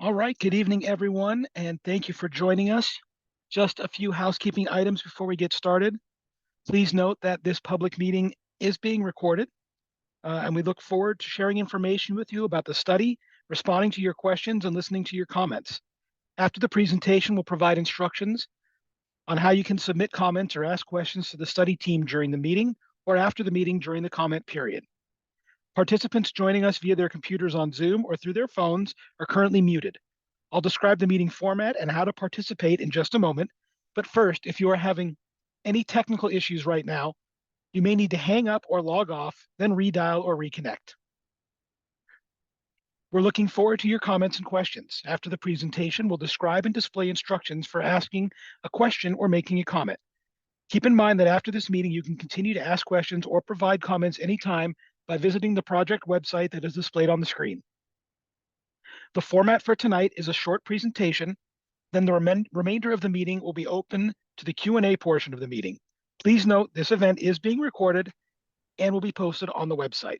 All right, good evening, everyone, and thank you for joining us. Just a few housekeeping items before we get started. Please note that this public meeting is being recorded, and we look forward to sharing information with you about the study, responding to your questions, and listening to your comments. After the presentation, we'll provide instructions on how you can submit comments or ask questions to the study team during the meeting or after the meeting during the comment period. Participants joining us via their computers on Zoom or through their phones are currently muted. I'll describe the meeting format and how to participate in just a moment. But first, if you are having any technical issues right now, you may need to hang up or log off, then redial or reconnect. We're looking forward to your comments and questions. After the presentation, we'll describe and display instructions for asking a question or making a comment. Keep in mind that after this meeting, you can continue to ask questions or provide comments anytime by visiting the project website that is displayed on the screen. The format for tonight is a short presentation, then the remainder of the meeting will be open to the Q&A portion of the meeting. Please note this event is being recorded and will be posted on the website.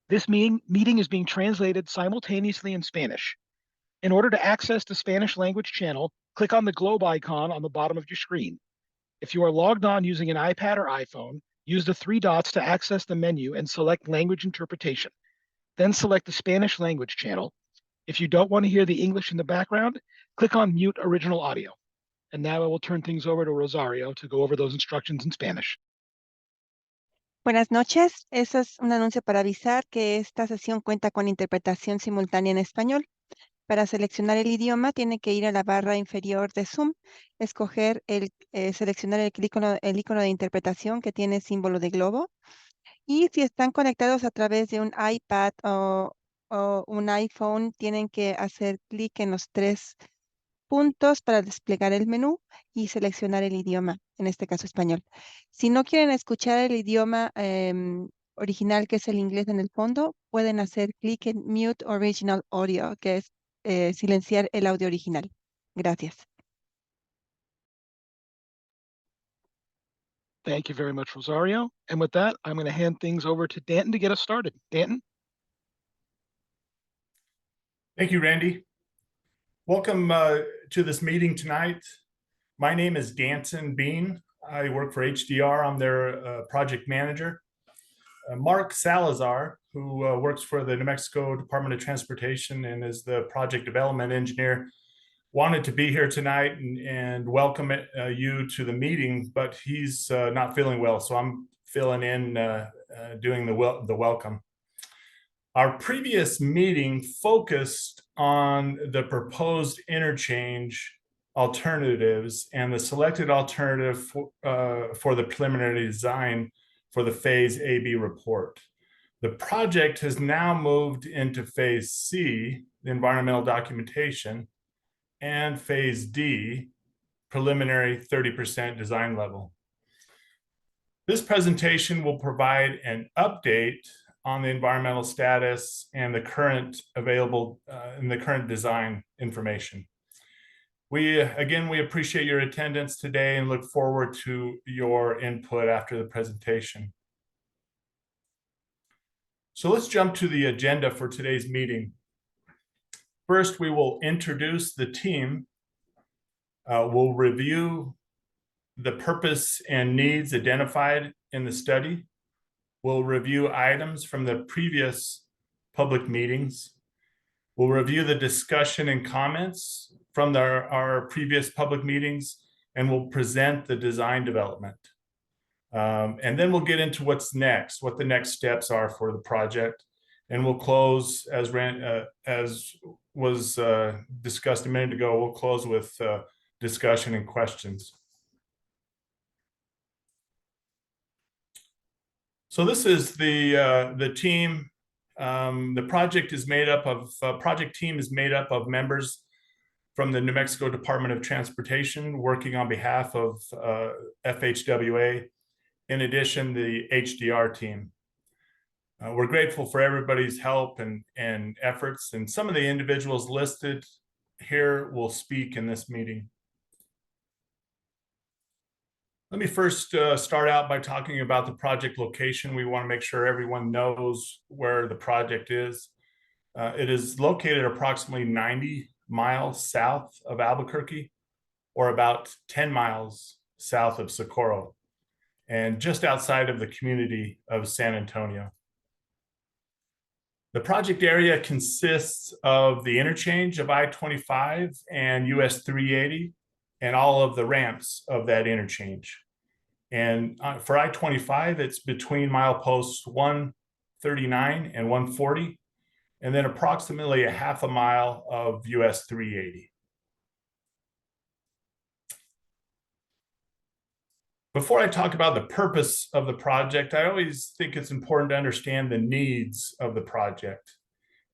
This meeting is being translated simultaneously in Spanish. In order to access the Spanish language channel, click on the globe icon on the bottom of your screen. If you are logged on using an iPad or iPhone, use the three dots to access the menu and select Language Interpretation. Then select the Spanish language channel. If you don't want to hear the English in the background, click on Mute Original Audio. And now I will turn things over to Rosario to go over those instructions in Spanish. Buenas noches. Eso es un anuncio para avisar que esta sesión cuenta con interpretación simultánea en español. Para seleccionar el idioma, tiene que ir a la barra inferior de Zoom, seleccionar el icono de interpretación que tiene símbolo de globo. Y si están conectados a través de un iPad o un iPhone, tienen que hacer clic en los tres puntos para desplegar el menú y seleccionar el idioma, en este caso español. Si no quieren escuchar el idioma original, que es el inglés en el fondo, pueden hacer clic en Mute Original Audio, que es silenciar el audio original. Gracias. Thank you very much, Rosario. And with that, I'm going to hand things over to Danton to get us started. Danton? Thank you, Randy. Welcome to this meeting tonight. My name is Danton Bean. I work for HDR. I'm their project manager. Mark Salazar, who works for the New Mexico Department of Transportation and is the project development engineer, wanted to be here tonight and welcome you to the meeting, but he's not feeling well, so I'm filling in, doing the welcome. Our previous meeting focused on the proposed interchange alternatives and the selected alternative for the preliminary design for the Phase AB report. The project has now moved into Phase C, the environmental documentation, and Phase D, preliminary 30% design level. This presentation will provide an update on the environmental status and the current available and the current design information. We appreciate your attendance today and look forward to your input after the presentation. So let's jump to the agenda for today's meeting. First, we will introduce the team. We'll review the purpose and needs identified in the study. We'll review items from the previous public meetings. We'll review the discussion and comments from our previous public meetings, and we'll present the design development. And then we'll get into what's next, what the next steps are for the project. And we'll close, as was discussed a minute ago, we'll close with discussion and questions. So this is the team. The project is made up of project team is made up of members from the New Mexico Department of Transportation working on behalf of FHWA. In addition, the HDR team. We're grateful for everybody's help and efforts, and some of the individuals listed here will speak in this meeting. Let me first start out by talking about the project location. We want to make sure everyone knows where the project is. It is located approximately 90 miles south of Albuquerque, or about 10 miles south of Socorro, and just outside of the community of San Antonio. The project area consists of the interchange of I-25 and US 380 and all of the ramps of that interchange. And for I-25, it's between mileposts 139 and 140, and then approximately a half a mile of US 380. Before I talk about the purpose of the project, I always think it's important to understand the needs of the project.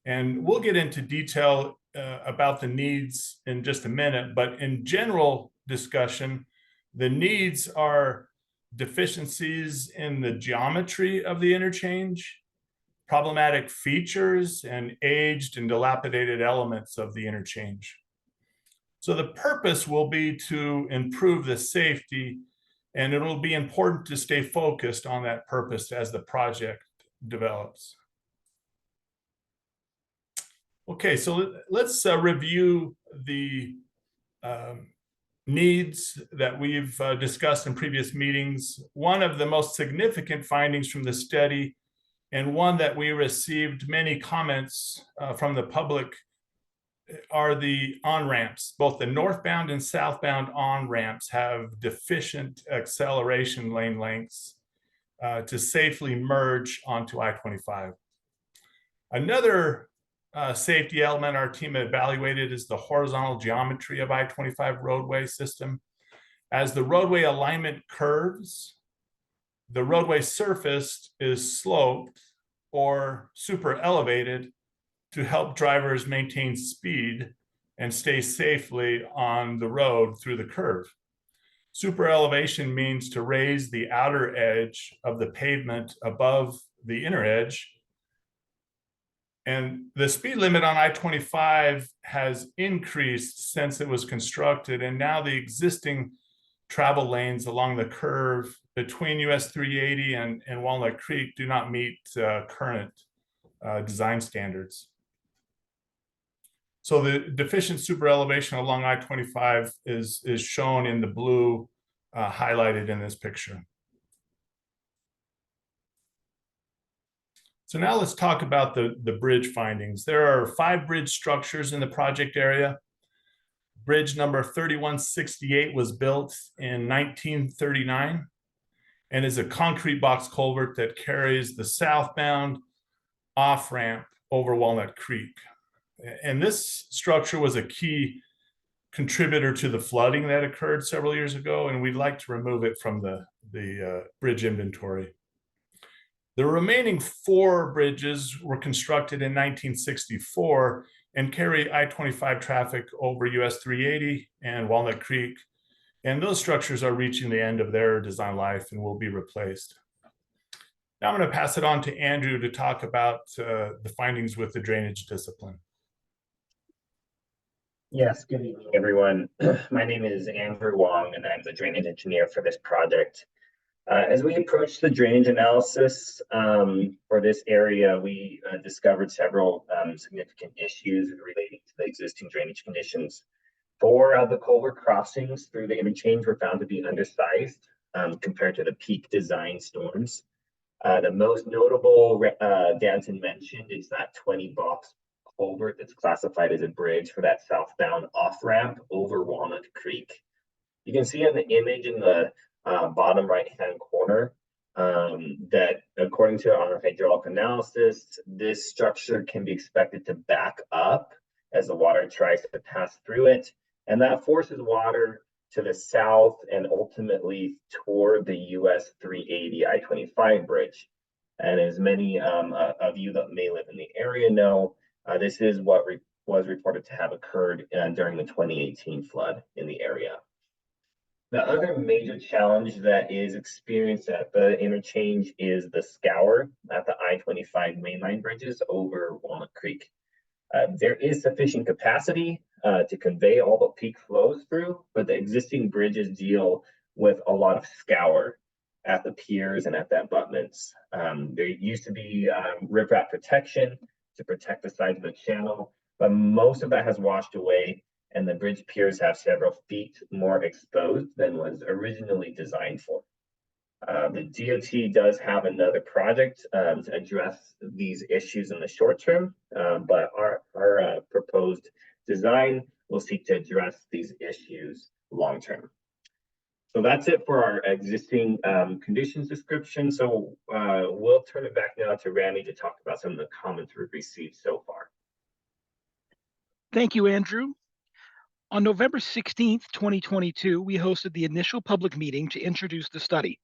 And we'll get into detail about the needs in just a minute, but in general discussion, the needs are deficiencies in the geometry of the interchange, problematic features, and aged and dilapidated elements of the interchange. So the purpose will be to improve the safety, and it'll be important to stay focused on that purpose as the project develops. Okay, so let's review the needs that we've discussed in previous meetings. One of the most significant findings from the study, and one that we received many comments from the public, are the on-ramps. Both the northbound and southbound on-ramps have deficient acceleration lane lengths to safely merge onto I-25. Another safety element our team evaluated is the horizontal geometry of I-25 roadway system. As the roadway alignment curves, the roadway surface is sloped or super elevated to help drivers maintain speed and stay safely on the road through the curve. Super elevation means to raise the outer edge of the pavement above the inner edge. And the speed limit on I-25 has increased since it was constructed, and now the existing travel lanes along the curve between US 380 and Walnut Creek do not meet current design standards. So the deficient super elevation along I-25 is shown in the blue highlighted in this picture. So now let's talk about the bridge findings. There are 5 bridge structures in the project area. Bridge number 3168 was built in 1939 and is a concrete box culvert that carries the southbound off-ramp over Walnut Creek. And this structure was a key contributor to the flooding that occurred several years ago, and we'd like to remove it from the bridge inventory. The remaining 4 bridges were constructed in 1964 and carry I-25 traffic over US 380 and Walnut Creek, and those structures are reaching the end of their design life and will be replaced. Now I'm going to pass it on to Andrew to talk about the findings with the drainage discipline. Yes, good evening, everyone. My name is Andrew Wong, and I'm the drainage engineer for this project. As we approached the drainage analysis for this area, we discovered several significant issues relating to the existing drainage conditions. 4 of the culvert crossings through the interchange were found to be undersized compared to the peak design storms. The most notable Danton mentioned is that 20-box culvert that's classified as a bridge for that southbound off-ramp over Walnut Creek. You can see in the image in the bottom right-hand corner that according to our hydraulic analysis, this structure can be expected to back up as the water tries to pass through it, and that forces water to the south and ultimately toward the US 380 I-25 bridge. And as many of you that may live in the area know, this is what was reported to have occurred during the 2018 flood in the area. The other major challenge that is experienced at the interchange is the scour at the I-25 mainline bridges over Walnut Creek. There is sufficient capacity to convey all the peak flows through, but the existing bridges deal with a lot of scour at the piers and at the abutments. There used to be riprap protection to protect the sides of the channel, but most of that has washed away, and the bridge piers have several feet more exposed than was originally designed for. The DOT does have another project to address these issues in the short term, but our proposed design will seek to address these issues long term. So that's it for our existing conditions description. So we'll turn it back now to Randy to talk about some of the comments we've received so far. Thank you, Andrew. On November 16th, 2022, we hosted the initial public meeting to introduce the study.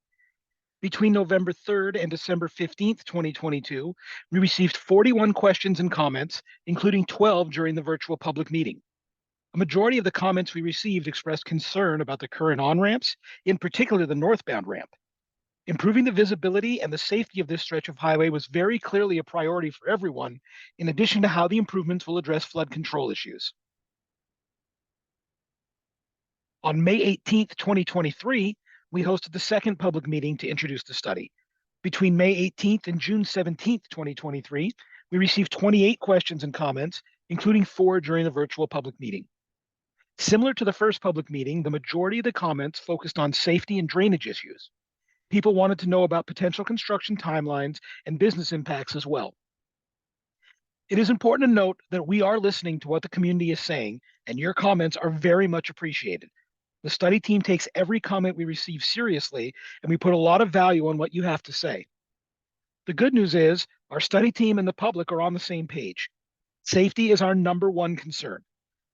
Between November 3rd and December 15th, 2022, we received 41 questions and comments, including 12 during the virtual public meeting. A majority of the comments we received expressed concern about the current on-ramps, in particular the northbound ramp. Improving the visibility and the safety of this stretch of highway was very clearly a priority for everyone, in addition to how the improvements will address flood control issues. On May 18th, 2023, we hosted the second public meeting to introduce the study. Between May 18th and June 17th, 2023, we received 28 questions and comments, including 4 during the virtual public meeting. Similar to the first public meeting, the majority of the comments focused on safety and drainage issues. People wanted to know about potential construction timelines and business impacts as well. It is important to note that we are listening to what the community is saying, and your comments are very much appreciated. The study team takes every comment we receive seriously, and we put a lot of value on what you have to say. The good news is our study team and the public are on the same page. Safety is our #1 concern.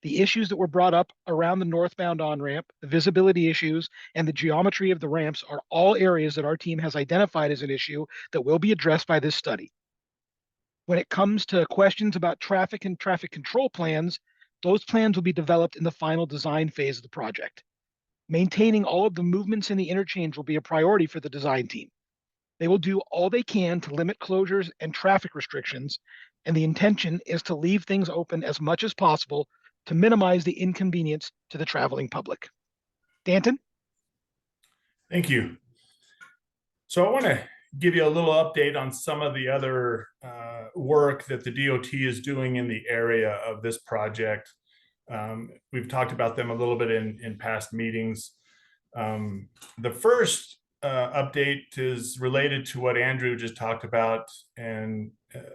The issues that were brought up around the northbound on-ramp, the visibility issues, and the geometry of the ramps are all areas that our team has identified as an issue that will be addressed by this study. When it comes to questions about traffic and traffic control plans, those plans will be developed in the final design phase of the project. Maintaining all of the movements in the interchange will be a priority for the design team. They will do all they can to limit closures and traffic restrictions, and the intention is to leave things open as much as possible to minimize the inconvenience to the traveling public. Danton? Thank you. So I want to give you a little update on some of the other work that the DOT is doing in the area of this project. We've talked about them a little bit in past meetings. The first update is related to what Andrew just talked about, and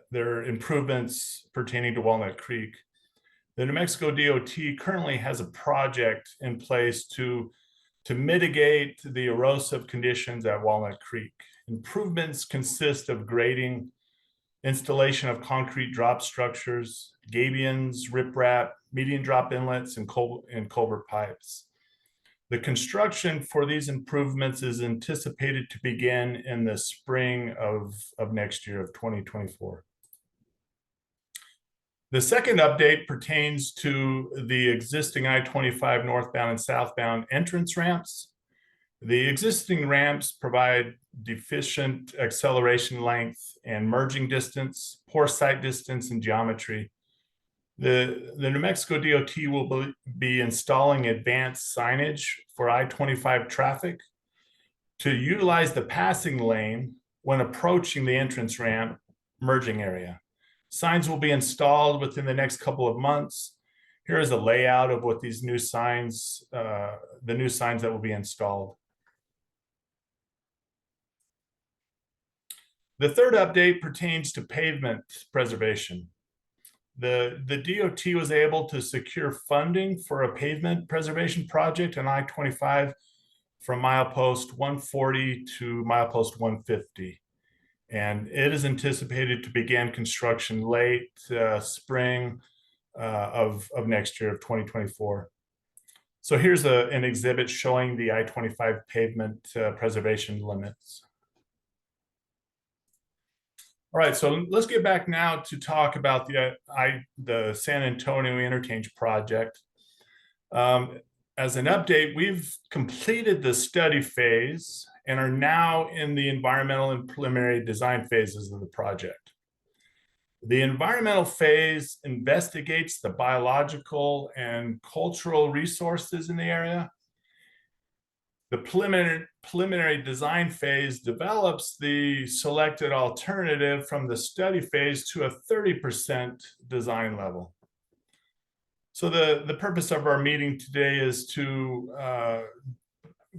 their improvements pertaining to Walnut Creek. The New Mexico DOT currently has a project in place to mitigate the erosive conditions at Walnut Creek. Improvements consist of grading, installation of concrete drop structures, gabions, riprap, median drop inlets, and culvert pipes. The construction for these improvements is anticipated to begin in the spring of next year, of 2024. The second update pertains to the existing I-25 northbound and southbound entrance ramps. The existing ramps provide deficient acceleration length and merging distance, poor sight distance, and geometry. The New Mexico DOT will be installing advanced signage for I-25 traffic to utilize the passing lane when approaching the entrance ramp merging area. Signs will be installed within the next couple of months. Here is a layout of what these new signs, the new signs that will be installed. The third update pertains to pavement preservation. The DOT was able to secure funding for a pavement preservation project on I-25 from milepost 140 to milepost 150. And it is anticipated to begin construction late spring of next year, of 2024. So here's an exhibit showing the I-25 pavement preservation limits. All right, so let's get back now to talk about the San Antonio Interchange Project. As an update, we've completed the study phase and are now in the environmental and preliminary design phases of the project. The environmental phase investigates the biological and cultural resources in the area. The preliminary design phase develops the selected alternative from the study phase to a 30% design level. So the purpose of our meeting today is to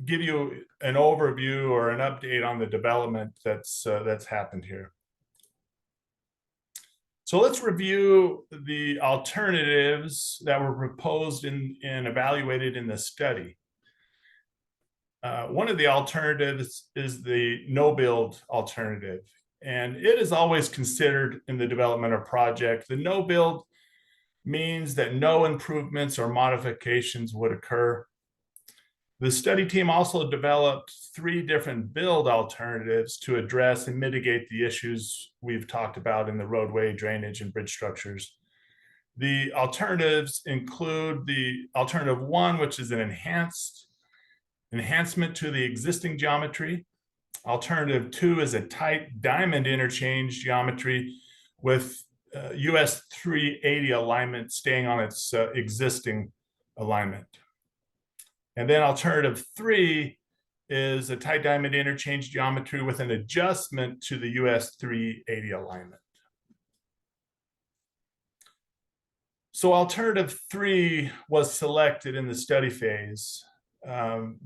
give you an overview or an update on the development that's happened here. So let's review the alternatives that were proposed and evaluated in the study. One of the alternatives is the no-build alternative, and it is always considered in the development of project. The no-build means that no improvements or modifications would occur. The study team also developed 3 different build alternatives to address and mitigate the issues we've talked about in the roadway, drainage, and bridge structures. The alternatives include the alternative 1, which is an enhancement to the existing geometry. Alternative 2 is a tight diamond interchange geometry with US 380 alignment staying on its existing alignment. And then alternative 3 is a tight diamond interchange geometry with an adjustment to the US 380 alignment. So alternative 3 was selected in the study phase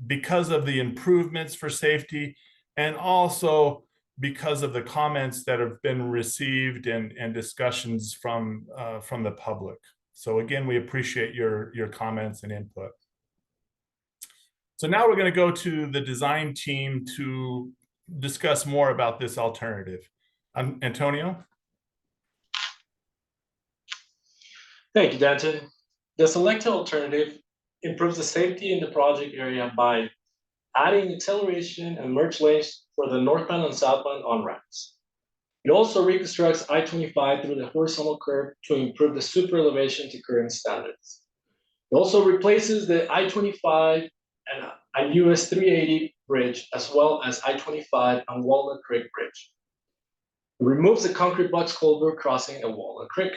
because of the improvements for safety, and also because of the comments that have been received and discussions from the public. So again, we appreciate your comments and input. So now we're going to go to the design team to discuss more about this alternative. Antonio? Thank you, Danton. The selected alternative improves the safety in the project area by adding acceleration and merge lanes for the northbound and southbound on-ramps. It also reconstructs I-25 through the horizontal curve to improve the super elevation to current standards. It also replaces the I-25 and US 380 bridge, as well as I-25 and Walnut Creek Bridge. It removes the concrete box culvert crossing at Walnut Creek.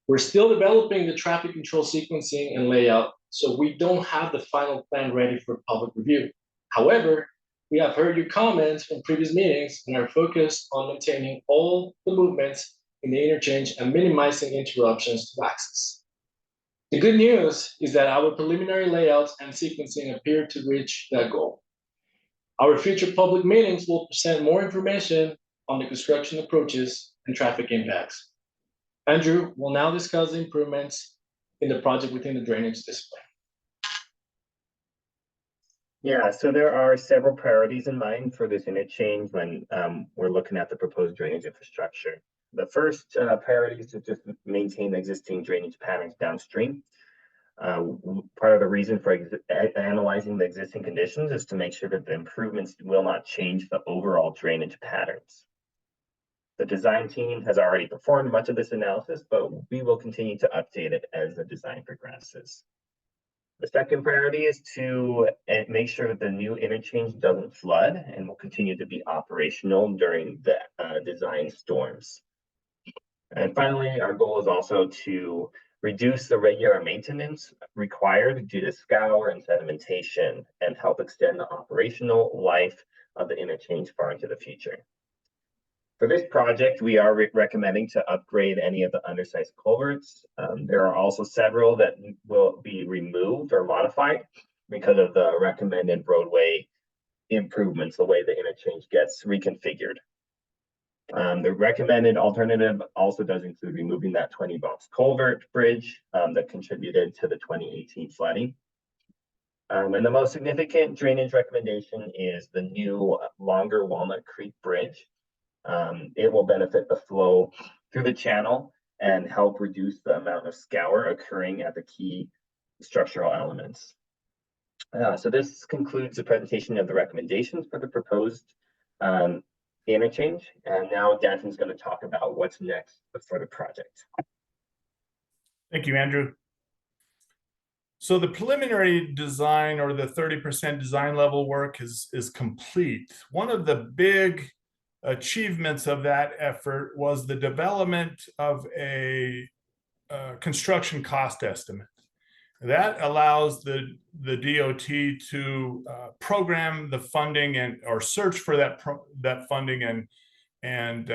We're still developing the traffic control sequencing and layout, so we don't have the final plan ready for public review. However, we have heard your comments from previous meetings and are focused on maintaining all the movements in the interchange and minimizing interruptions to access. The good news is that our preliminary layouts and sequencing appear to reach that goal. Our future public meetings will present more information on the construction approaches and traffic impacts. Andrew will now discuss the improvements in the project within the drainage discipline. Yeah, so there are several priorities in mind for this interchange when we're looking at the proposed drainage infrastructure. The first priority is to just maintain the existing drainage patterns downstream. Part of the reason for analyzing the existing conditions is to make sure that the improvements will not change the overall drainage patterns. The design team has already performed much of this analysis, but we will continue to update it as the design progresses. The second priority is to make sure that the new interchange doesn't flood and will continue to be operational during the design storms. And finally, our goal is also to reduce the regular maintenance required due to scour and sedimentation and help extend the operational life of the interchange far into the future. For this project, we are recommending to upgrade any of the undersized culverts. There are also several that will be removed or modified because of the recommended roadway improvements, the way the interchange gets reconfigured. The recommended alternative also does include removing that 20-box culvert bridge that contributed to the 2018 flooding. And the most significant drainage recommendation is the new longer Walnut Creek Bridge. It will benefit the flow through the channel and help reduce the amount of scour occurring at the key structural elements. So this concludes the presentation of the recommendations for the proposed interchange. And now Danton's going to talk about what's next for the project. Thank you, Andrew. So the preliminary design, or the 30% design level work, is complete. One of the big achievements of that effort was the development of a construction cost estimate. That allows the DOT to program the funding or search for that funding and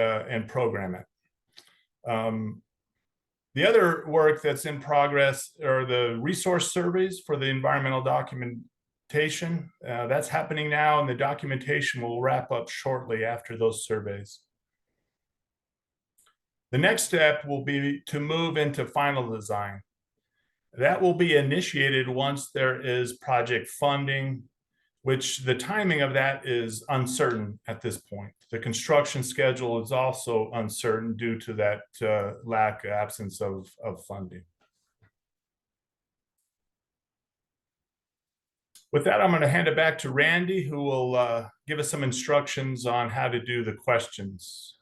program it. The other work that's in progress are the resource surveys for the environmental documentation. That's happening now, and the documentation will wrap up shortly after those surveys. The next step will be to move into final design. That will be initiated once there is project funding, which the timing of that is uncertain at this point. The construction schedule is also uncertain due to that absence of funding. With that, I'm going to hand it back to Randy, who will give us some instructions on how to do the questions.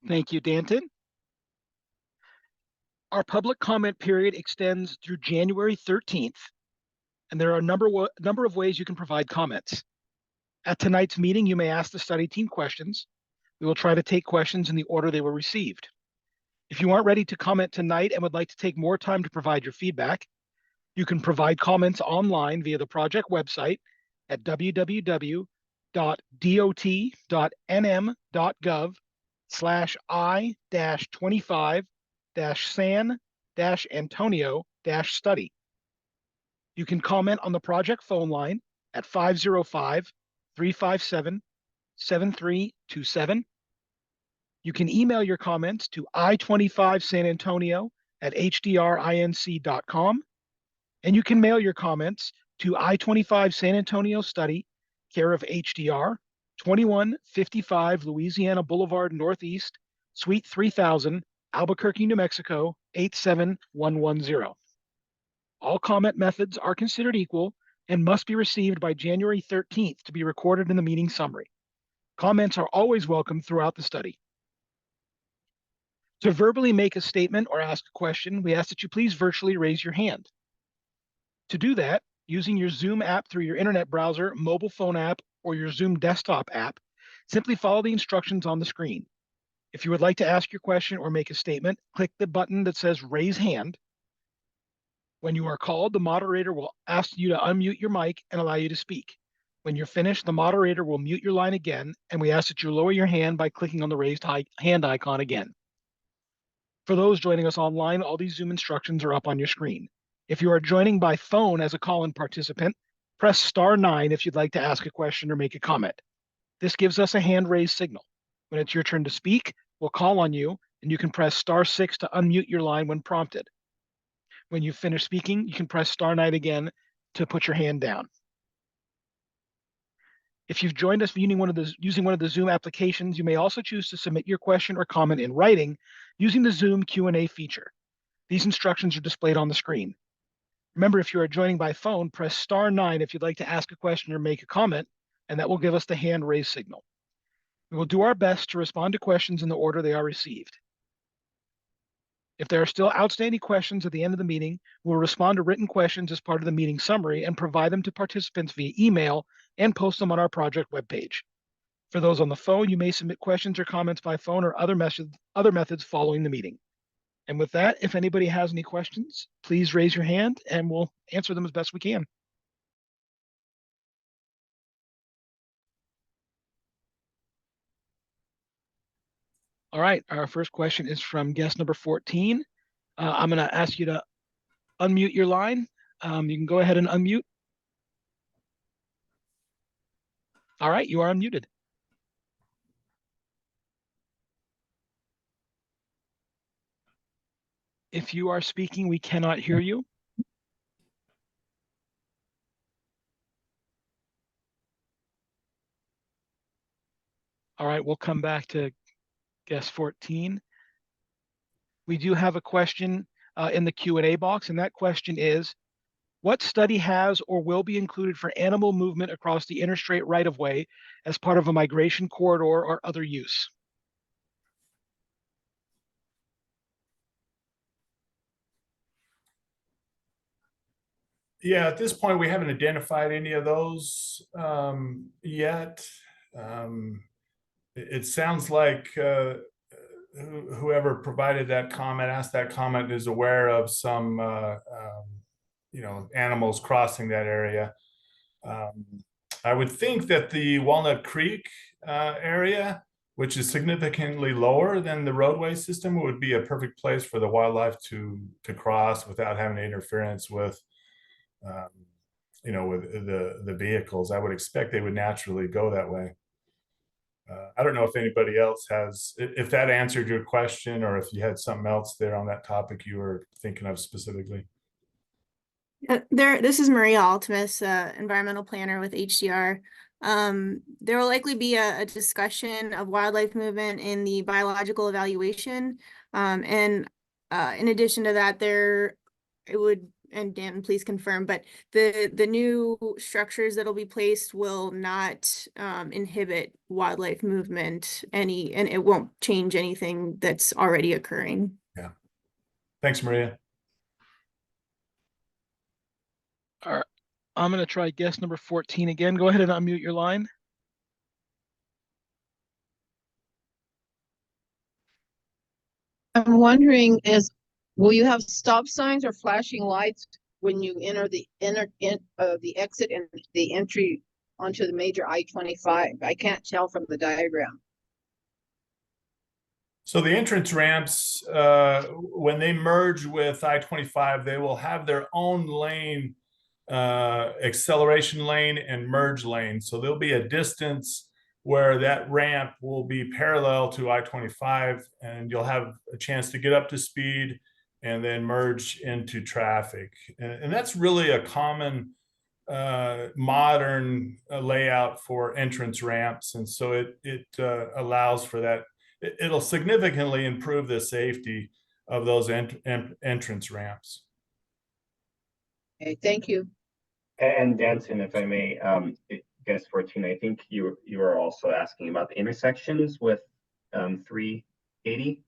Thank you, Danton. Our public comment period extends through January 13th, and there are a number of ways you can provide comments. At tonight's meeting, you may ask the study team questions. We will try to take questions in the order they were received. If you aren't ready to comment tonight and would like to take more time to provide your feedback, you can provide comments online via the project website at www.dot.gov/I-25-San Antonio-study. You can comment on the project phone line at 505-357-7327. You can email your comments to I-25SanAntonio@hdrinc.com. And you can mail your comments to I-25 San Antonio Study, care of HDR, 2155 Louisiana Boulevard Northeast, Suite 3000, Albuquerque, New Mexico, 87110. All comment methods are considered equal and must be received by January 13th to be recorded in the meeting summary. Comments are always welcome throughout the study. To verbally make a statement or ask a question, we ask that you please virtually raise your hand. To do that, using your Zoom app through your internet browser, mobile phone app, or your Zoom desktop app, simply follow the instructions on the screen. If you would like to ask your question or make a statement, click the button that says Raise Hand. When you are called, the moderator will ask you to unmute your mic and allow you to speak. When you're finished, the moderator will mute your line again, and we ask that you lower your hand by clicking on the raised hand icon again. For those joining us online, all these Zoom instructions are up on your screen. If you are joining by phone as a call-in participant, press *9 if you'd like to ask a question or make a comment. This gives us a hand raised signal. When it's your turn to speak, we'll call on you, and you can press *6 to unmute your line when prompted. When you finish speaking, you can press *9 again to put your hand down. If you've joined us using one of the Zoom applications, you may also choose to submit your question or comment in writing using the Zoom Q&A feature. These instructions are displayed on the screen. Remember, if you are joining by phone, press *9 if you'd like to ask a question or make a comment, and that will give us the hand raise signal. We will do our best to respond to questions in the order they are received. If there are still outstanding questions at the end of the meeting, we'll respond to written questions as part of the meeting summary and provide them to participants via email and post them on our project webpage. For those on the phone, you may submit questions or comments by phone or other methods following the meeting. And with that, if anybody has any questions, please raise your hand and we'll answer them as best we can. All right, our first question is from guest number 14. I'm going to ask you to unmute your line. You can go ahead and unmute. All right, you are unmuted. If you are speaking, we cannot hear you. All right, we'll come back to guest 14. We do have a question in the Q&A box, and that question is, what study has or will be included for animal movement across the interstate right-of-way as part of a migration corridor or other use? Yeah, at this point, we haven't identified any of those yet. It sounds like whoever provided that comment, asked that comment, is aware of some, animals crossing that area. I would think that the Walnut Creek area, which is significantly lower than the roadway system, would be a perfect place for the wildlife to cross without having interference with, with the vehicles. I would expect they would naturally go that way. I don't know if anybody else if that answered your question, or if you had something else there on that topic you were thinking of specifically. This is Maria Altimus, environmental planner with HDR. There will likely be a discussion of wildlife movement in the biological evaluation. In addition to that, and Dan, please confirm, but the new structures that'll be placed will not inhibit wildlife movement and it won't change anything that's already occurring. Yeah. Thanks, Maria. All right. I'm going to try guest number 14 again. Go ahead and unmute your line. I'm wondering will you have stop signs or flashing lights when you enter the exit and the entry onto the major I-25? I can't tell from the diagram. So the entrance ramps, when they merge with I-25, they will have their own lane, acceleration lane and merge lane. So there'll be a distance where that ramp will be parallel to I-25, and you'll have a chance to get up to speed and then merge into traffic. And that's really a common modern layout for entrance ramps. And so it allows for that. It'll significantly improve the safety of those entrance ramps. Okay, thank you. And Danson, if I may, guest 14, I think you were also asking about the intersections with 380.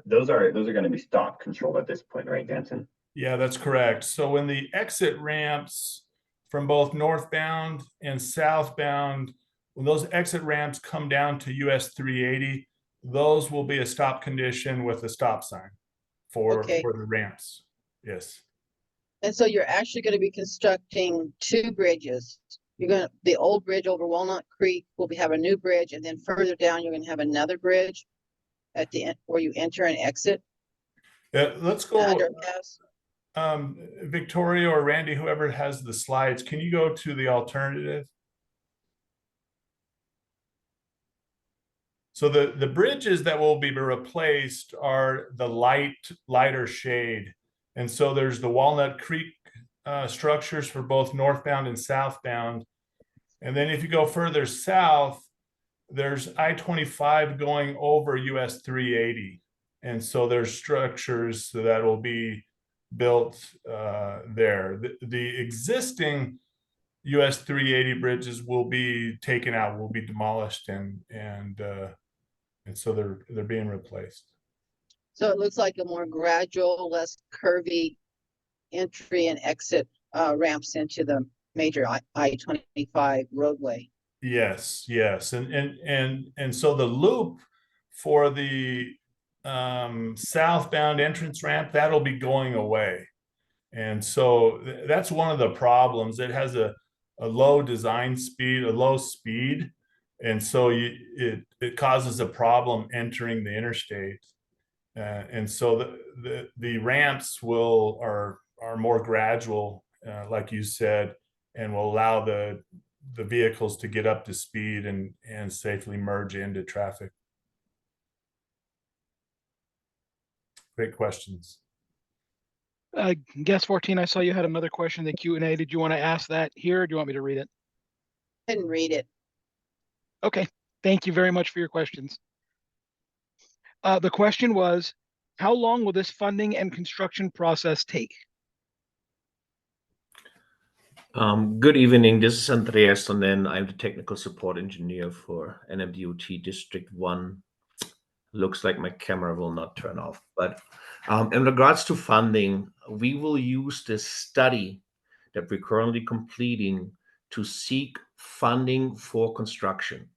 Those are going to be stop controlled at this point, right, Danson? Yeah, that's correct. So when the exit ramps from both northbound and southbound, when those exit ramps come down to US 380, those will be a stop condition with a stop sign for the ramps. Yes. And so you're actually going to be constructing two bridges. The old bridge over Walnut Creek will have a new bridge, and then further down you're going to have another bridge at the end where you enter and exit. Yeah, let's go. Underpass. Victoria or Randy, whoever has the slides, can you go to the alternative? So the bridges that will be replaced are the lighter shade. And so there's the Walnut Creek structures for both northbound and southbound. And then if you go further south, there's I-25 going over US 380. And so there's structures that will be built there. The existing US 380 bridges will be taken out, will be demolished, and so they're being replaced. So it looks like a more gradual, less curvy entry and exit ramps into the major I-25 roadway. Yes, and so the loop for the southbound entrance ramp, that'll be going away, and so that's one of the problems. It has a low design speed, a low speed, and so it causes a problem entering the interstate. And so the ramps are more gradual, like you said, and will allow the vehicles to get up to speed and safely merge into traffic. Great questions. Guest 14, I saw you had another question in the Q&A. Did you want to ask that here, or do you want me to read it? I didn't read it. Okay, thank you very much for your questions. The question was, how long will this funding and construction process take? Good evening, this is Andreas, and then I'm the technical support engineer for NMDOT District 1. Looks like my camera will not turn off, but in regards to funding, we will use this study that we're currently completing to seek funding for construction.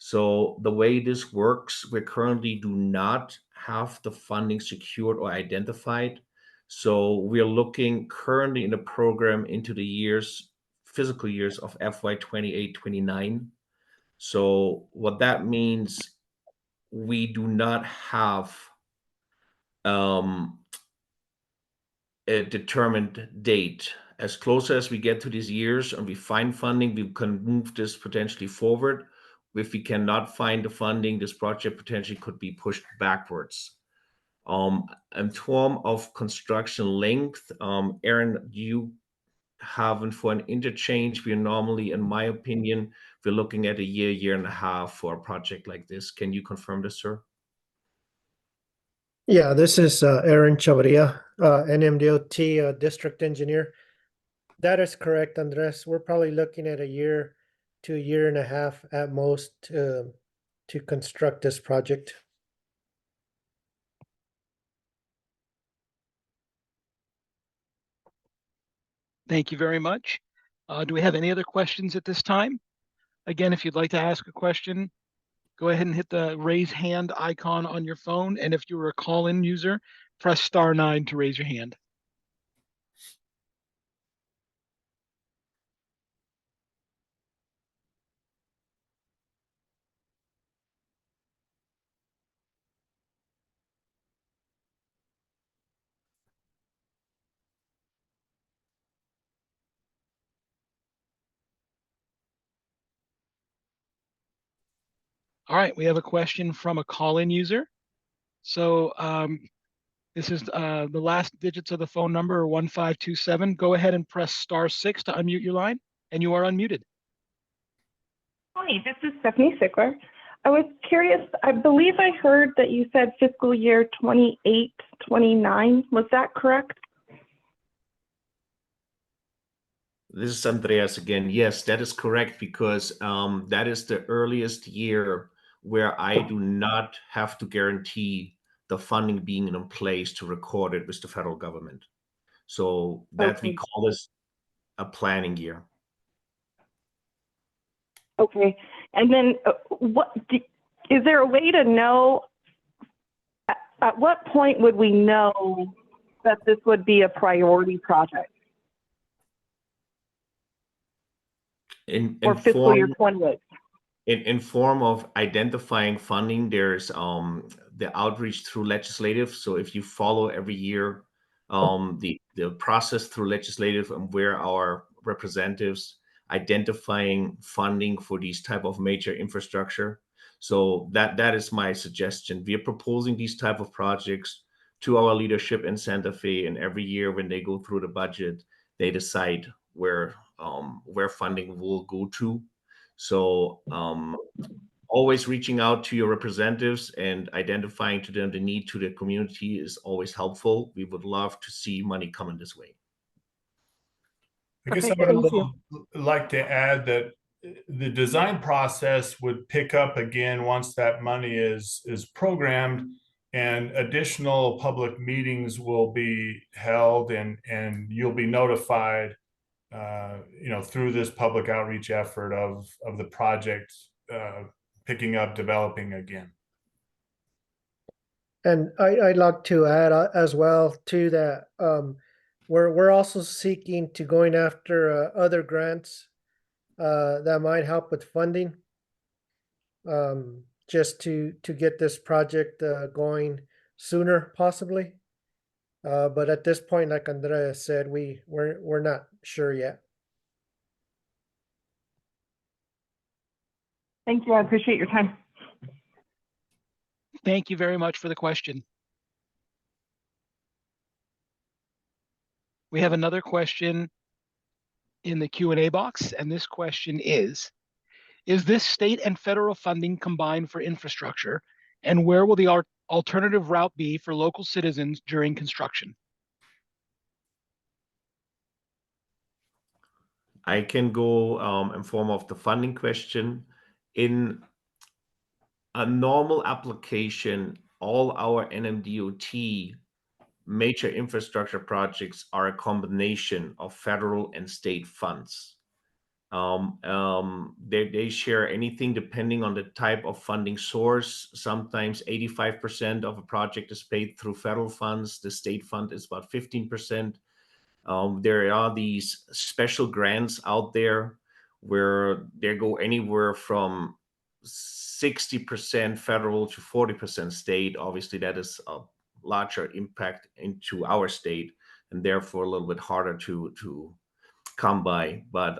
So the way this works, we currently do not have the funding secured or identified. So we're looking currently in the program into the fiscal years of FY 28-29. So what that means, we do not have a determined date. As close as we get to these years and we find funding, we can move this potentially forward. If we cannot find the funding, this project potentially could be pushed backwards. In terms of construction length, Aaron, you have for an interchange, we're normally, in my opinion, we're looking at a year and a half for a project like this. Can you confirm this, sir? Yeah, this is Aaron Chavarria, NMDOT district engineer. That is correct, Andres. We're probably looking at a year to a year and a half at most to construct this project. Thank you very much. Do we have any other questions at this time? Again, if you'd like to ask a question, go ahead and hit the raise hand icon on your phone. And if you were a call-in user, press *9 to raise your hand. All right, we have a question from a call-in user. So this is the last digits of the phone number are 1527. Go ahead and press *6 to unmute your line, and you are unmuted. Hi, this is Stephanie Sickler. I was curious, I believe I heard that you said fiscal year 28-29. Was that correct? This is Andreas again. Yes, that is correct, because that is the earliest year where I do not have to guarantee the funding being in place to record it with the federal government. So that we call this a planning year. Okay. And then is there a way to know at what point would we know that this would be a priority project? For fiscal year 28. In form of identifying funding, there's the outreach through legislative. So if you follow every year the process through legislative and where our representatives identifying funding for these type of major infrastructure. So that is my suggestion. We are proposing these type of projects to our leadership in Santa Fe, and every year when they go through the budget, they decide where funding will go to. So always reaching out to your representatives and identifying to them the need to the community is always helpful. We would love to see money coming this way. I guess I would like to add that the design process would pick up again once that money is programmed, and additional public meetings will be held, and you'll be notified through this public outreach effort of the project picking up, developing again. And I'd like to add as well to that, we're also seeking to going after other grants that might help with funding, just to get this project going sooner, possibly. But at this point, like Andrea said, we're not sure yet. Thank you. I appreciate your time. Thank you very much for the question. We have another question in the Q&A box, and this question is this state and federal funding combined for infrastructure, and where will the alternative route be for local citizens during construction? I can go in form of the funding question. In a normal application, all our NMDOT major infrastructure projects are a combination of federal and state funds. They share anything depending on the type of funding source. Sometimes 85% of a project is paid through federal funds. The state fund is about 15%. There are these special grants out there where they go anywhere from 60% federal to 40% state. Obviously, that is a larger impact into our state and therefore a little bit harder to come by. But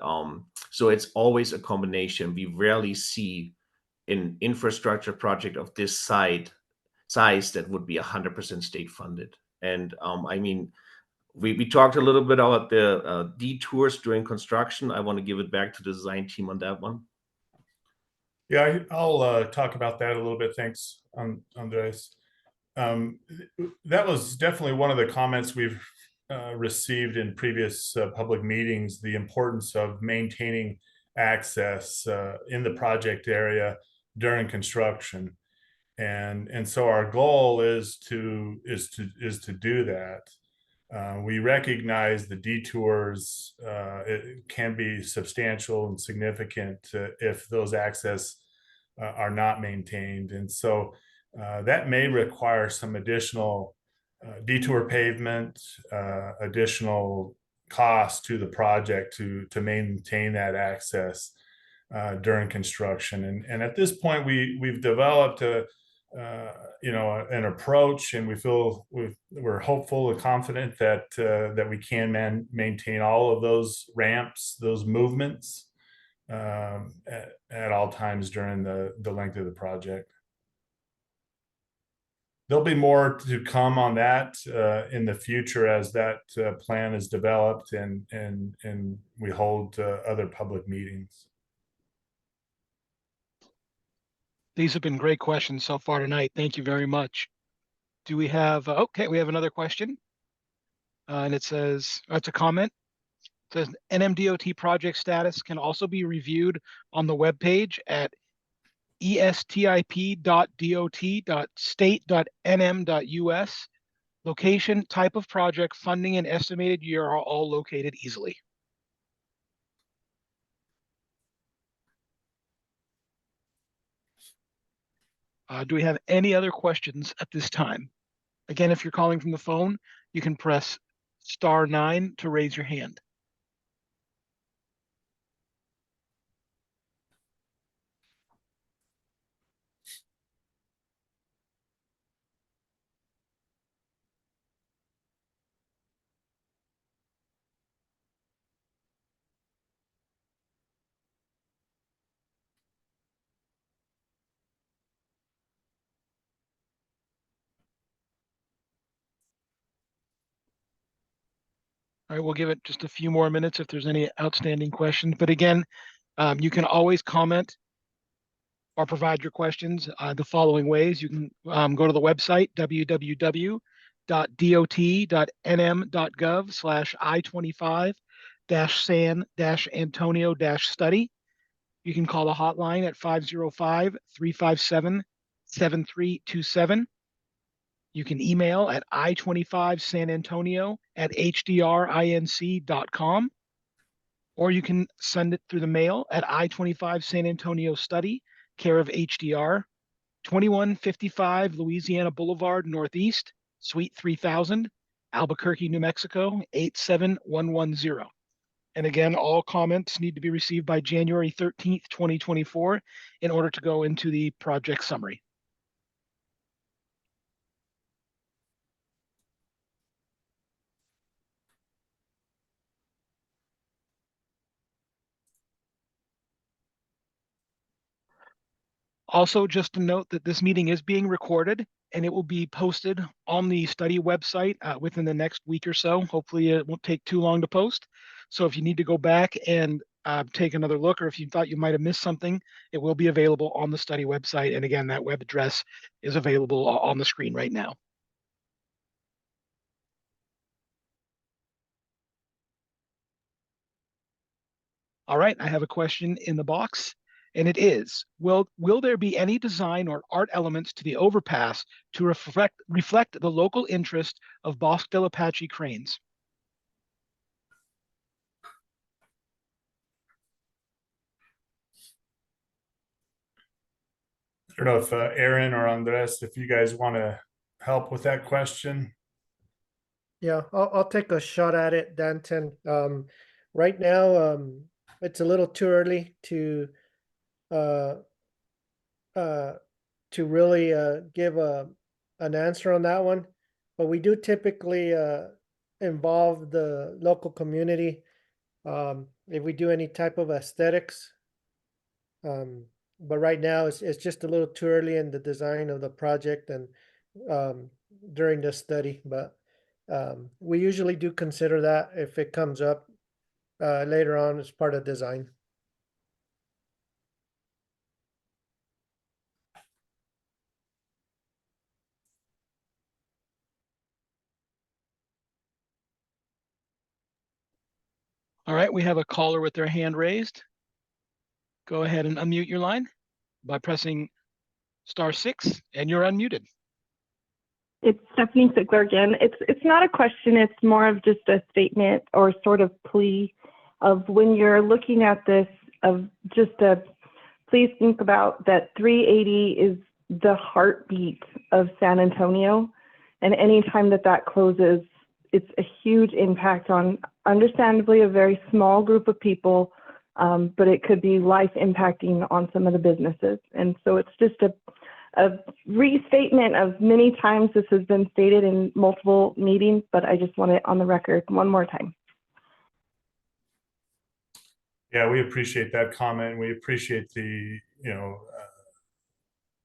so it's always a combination. We rarely see an infrastructure project of this size that would be 100% state funded. And I mean, we talked a little bit about the detours during construction. I want to give it back to the design team on that one. Yeah, I'll talk about that a little bit. Thanks, Andres. That was definitely one of the comments we've received in previous public meetings, the importance of maintaining access in the project area during construction. And so our goal is to do that. We recognize the detours it can be substantial and significant if those access are not maintained. And so that may require some additional detour pavement, additional cost to the project to maintain that access during construction. And at this point, we've developed an approach, and we feel we're hopeful and confident that we can maintain all of those ramps, those movements at all times during the length of the project. There'll be more to come on that in the future as that plan is developed and we hold other public meetings. These have been great questions so far tonight. Thank you very much. Do we have, okay, we have another question. And it says, it's a comment. It says NMDOT project status can also be reviewed on the webpage at estip.dot.state.nm.us. Location, type of project, funding, and estimated year are all located easily. Do we have any other questions at this time? Again, if you're calling from the phone, you can press *9 to raise your hand. All right, we'll give it just a few more minutes if there's any outstanding questions. But again, you can always comment or provide your questions the following ways. You can go to the website, www.dot.gov/I-25-San Antonio-study. You can call the hotline at 505-357-7327. You can email at I-25SanAntonio@hdrinc.com, or you can send it through the mail at I-25 San Antonio Study, care of HDR, 2155 Louisiana Boulevard Northeast, Suite 3000, Albuquerque, New Mexico, 87110. And again, all comments need to be received by January 13th, 2024 in order to go into the project summary. Also, just to note that this meeting is being recorded and it will be posted on the study website within the next week or so. Hopefully it won't take too long to post. So if you need to go back and take another look, or if you thought you might have missed something, it will be available on the study website. And again, that web address is available on the screen right now. All right, I have a question in the box. And it is, will there be any design or art elements to the overpass to reflect the local interest of Bosque Apache cranes? don't know if Aaron or Andres, if you guys want to help with that question. Yeah, I'll take a shot at it, Danton. Right now, it's a little too early to really give an answer on that one, but we do typically involve the local community if we do any type of aesthetics. But right now, it's just a little too early in the design of the project and during the study. But we usually do consider that if it comes up later on as part of design. All right, we have a caller with their hand raised. Go ahead and unmute your line by pressing *6, and you're unmuted. It's Stephanie Sigler again. It's not a question, it's more of just a statement or sort of plea of when you're looking at this, of just please think about that 380 is the heartbeat of San Antonio. And anytime that closes, it's a huge impact on, understandably, a very small group of people, but it could be life impacting on some of the businesses. And so it's just a restatement of many times this has been stated in multiple meetings, but I just want it on the record one more time. Yeah, we appreciate that comment. We appreciate the,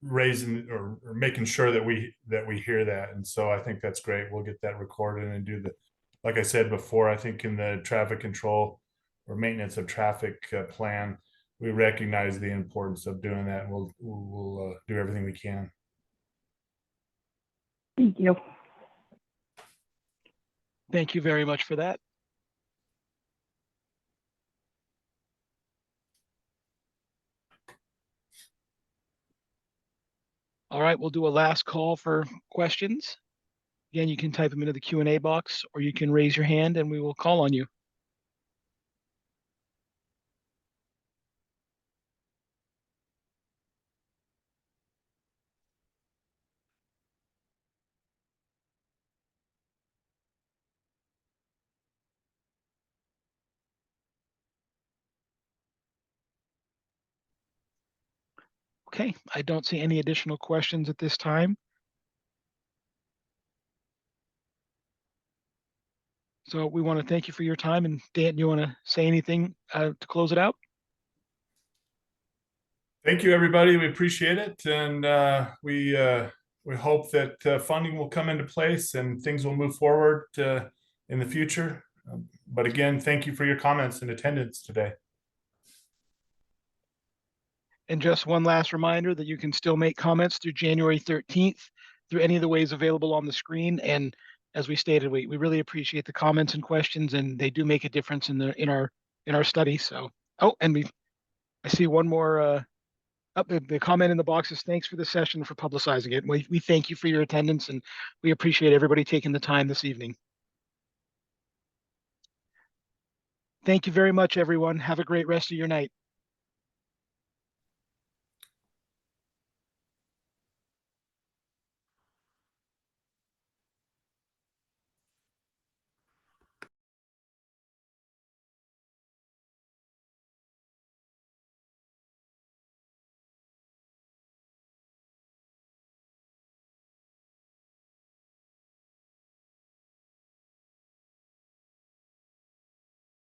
raising or making sure that we hear that. And so I think that's great. We'll get that recorded and do like I said before, I think in the traffic control or maintenance of traffic plan, we recognize the importance of doing that. We'll do everything we can. Thank you. Thank you very much for that. All right, we'll do a last call for questions. Again, you can type them into the Q&A box, or you can raise your hand and we will call on you. Okay, I don't see any additional questions at this time. So we want to thank you for your time. And Dan, you want to say anything to close it out? Thank you, everybody. We appreciate it. And we hope that funding will come into place and things will move forward in the future. But again, thank you for your comments and attendance today. And just one last reminder that you can still make comments through January 13th through any of the ways available on the screen. And as we stated, we really appreciate the comments and questions, and they do make a difference in our study. So, and I see one more. The comment in the box is thanks for the session, for publicizing it. We thank you for your attendance, and we appreciate everybody taking the time this evening. Thank you very much, everyone. Have a great rest of your night.